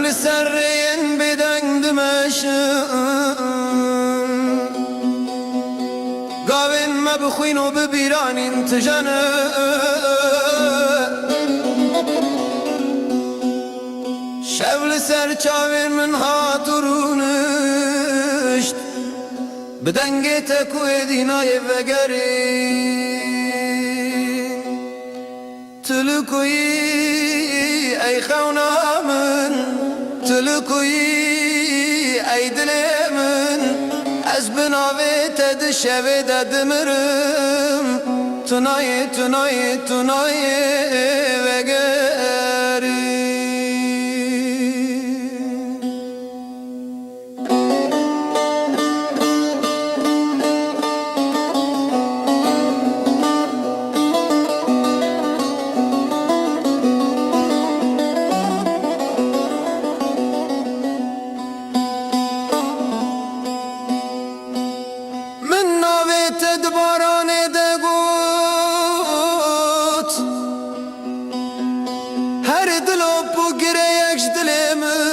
Şevli serreyen bedengdim eşin Gavin me bixwîn û bibîranîn tijene Şevli ser çavên min hat û rûnişt Bi dengê te ku êdînayê vegerîn Tu li ku yî ey xewna min Tu li ku yî ey dilê min Ez bi navê te di şevê de dimirim Tu nayê, tu nayê, tu nayê vegerîn Her dilop bu gireyek dilimin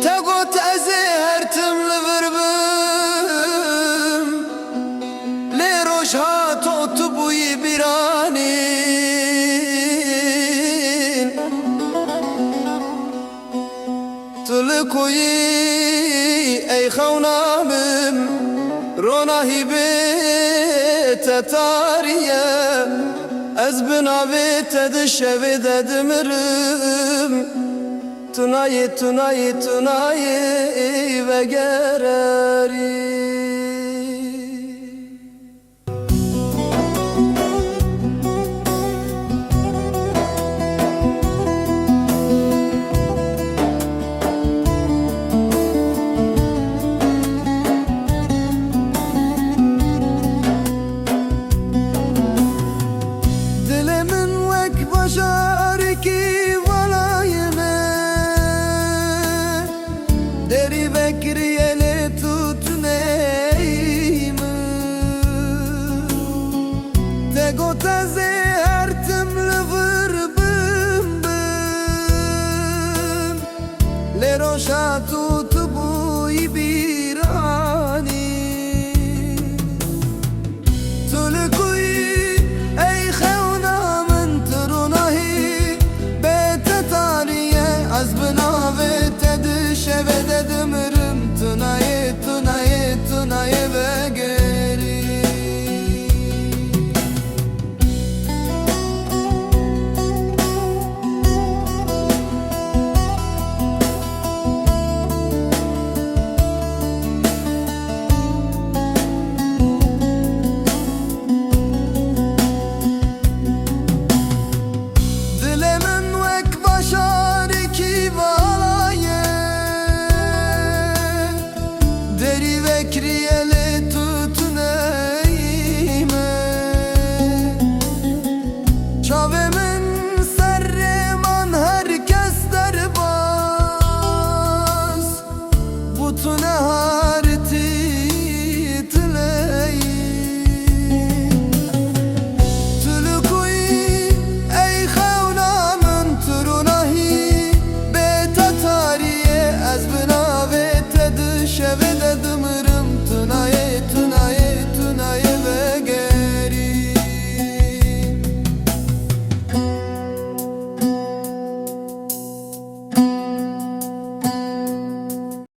Te got ezi her timli virbim Lê roj hat o tu bûyî bîranîn Tu li ku yî ey xewna min Rona hîbê te tariye Ez bi navê te di şevê de dimirim Tu nayê, tu nayê, tu nayê vegerîn Gotas